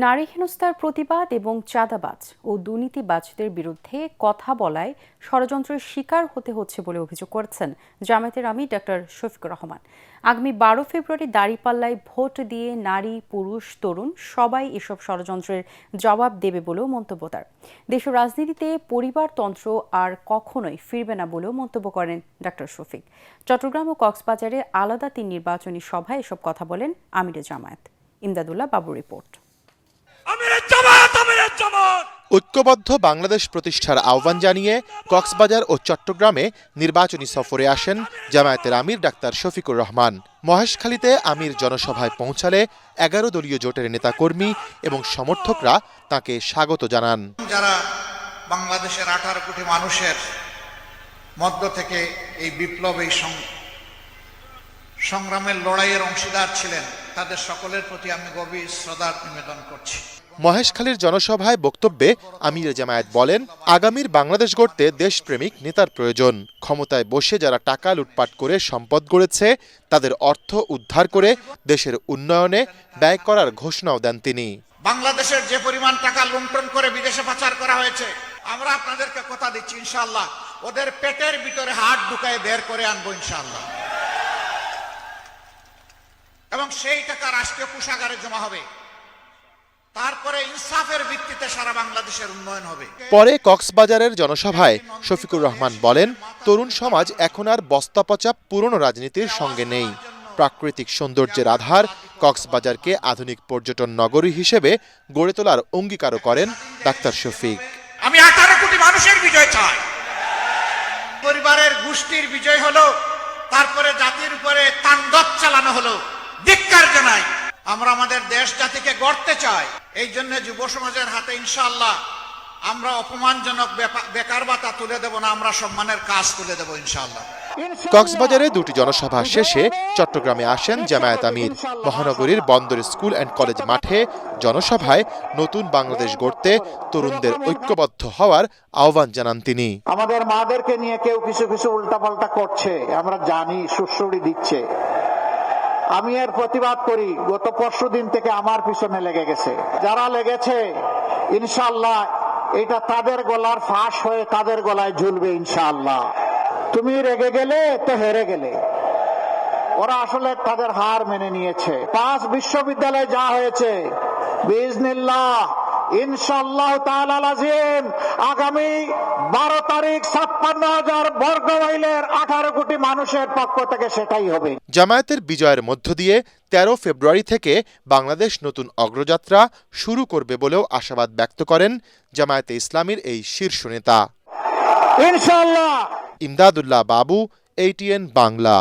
নারী হেনস্থার প্রতিবাদ এবং চাঁদাবাজ ও দুর্নীতিবাজদের বিরুদ্ধে কথা বলায় ষড়যন্ত্রের শিকার হতে হচ্ছে বলে অভিযোগ করেছেন জামায়াতের আমির ডক্টর শফিকুর রহমান। আগামী 12 ফেব্রুয়ারি দাঁড়িপাল্লায় ভোট দিয়ে নারী, পুরুষ, তরুণ সবাই এসব ষড়যন্ত্রের জবাব দেবে বলেও মন্তব্য তার। দেশের রাজনীতিতে পরিবারতন্ত্র আর কখনোই ফিরবে না বলেও মন্তব্য করেন ডক্টর শফিক। চট্টগ্রাম ও কক্সবাজারে আলাদা 3 নির্বাচনী সভায় এসব কথা বলেন আমিরে জামায়াত। ইমদাদুল্লাহ বাবু রিপোর্ট। ঐক্যবদ্ধ বাংলাদেশ প্রতিষ্ঠার আহ্বান জানিয়ে কক্সবাজার ও চট্টগ্রামে নির্বাচনী সফরে আসেন জামায়াতের আমির ডাক্তার শফিকুর রহমান। মহেশখালীতে আমির জনসভায় পৌঁছালে 11 দলীয় জোটের নেতাকর্মী এবং সমর্থকরা তাকে স্বাগত জানান। যারা বাংলাদেশের 18 কোটি মানুষের মধ্য থেকে এই বিপ্লব, এই সংগ্রামের লড়াইয়ের অংশীদার ছিলেন, তাদের সকলের প্রতি আমি গভীর শ্রদ্ধা নিবেদন করছি। মহেশখালীর জনসভায় বক্তব্যে আমির জামায়াত বলেন, আগামীর বাংলাদেশ গড়তে দেশপ্রেমিক নেতার প্রয়োজন। ক্ষমতায় বসে যারা টাকা লুটপাট করে সম্পদ গড়েছে তাদের অর্থ উদ্ধার করে দেশের উন্নয়নে ব্যয় করার ঘোষণাও দেন তিনি। বাংলাদেশের যে পরিমাণ টাকা লুণ্ঠন করে বিদেশে পাচার করা হয়েছে, আমরা আপনাদেরকে কথা দিচ্ছি ইনশাআল্লাহ ওদের পেটের ভিতরে হাত ঢুকায় বের করে আনবো ইনশাআল্লাহ, এবং সেই টাকা রাষ্ট্রীয় কোষাগারে জমা হবে। তারপরে ইনসাফের ভিত্তিতে সারা বাংলাদেশের উন্নয়ন হবে। পরে কক্সবাজারের জনসভায় শফিকুর রহমান বলেন, তরুণ সমাজ এখন আর বস্তাপচা পুরনো রাজনীতির সঙ্গে নেই। প্রাকৃতিক সৌন্দর্যের আধার কক্সবাজারকে আধুনিক পর্যটন নগরী হিসেবে গড়ে তোলার অঙ্গীকারও করেন ডাক্তার শফিক। আমি 18 কোটি মানুষের বিজয় চাই, পরিবারের গোষ্ঠীর বিজয় হলো, তারপরে জাতির উপরে তাণ্ডব চালানো হলো। ধিক্কার জানাই। আমরা আমাদের দেশ জাতিকে গড়তে চাই, এই জন্য যুব সমাজের হাতে ইনশাআল্লাহ আমরা অপমানজনক বেকার ভাতা তুলে দেব না, আমরা সম্মানের কাজ তুলে দেব ইনশাআল্লাহ। কক্সবাজারে 2টি জনসভা শেষে চট্টগ্রামে আসেন জামায়াত আমির। মহানগরীর বন্দর স্কুল অ্যান্ড কলেজ মাঠে জনসভায় নতুন বাংলাদেশ গড়তে তরুণদের ঐক্যবদ্ধ হওয়ার আহ্বান জানান তিনি। আমাদের মাদেরকে নিয়ে কেউ কিছু কিছু উল্টাপাল্টা করছে, আমরা জানি, সুশ্রুড়ি দিচ্ছে। আমি এর প্রতিবাদ করি। গত পরশুদিন থেকে আমার পিছনে লেগে গেছে। যারা লেগেছে ইনশাআল্লাহ এটা তাদের গলার ফাঁস হয়ে তাদের গলায় ঝুলবে ইনশাআল্লাহ। তুমি রেগে গেলে তো হেরে গেলে। ওরা আসলে তাদের হার মেনে নিয়েছে। 5 বিশ্ববিদ্যালয়ে যা হয়েছে বিইজনিল্লাহ ইনশাআল্লাহ তাআলা লাজিম আগামী 12 তারিখ 56,000 বর্গ মাইলের 18 কোটি মানুষের পক্ষ থেকে সেটাই হবে। জামায়াতের বিজয়ের মধ্য দিয়ে 13 ফেব্রুয়ারি থেকে বাংলাদেশ নতুন অগ্রযাত্রা শুরু করবে বলেও আশাবাদ ব্যক্ত করেন জামায়াতে ইসলামীর এই শীর্ষ নেতা। ইনশাআল্লাহ। ইমদাদুল্লাহ বাবু, ATN বাংলা।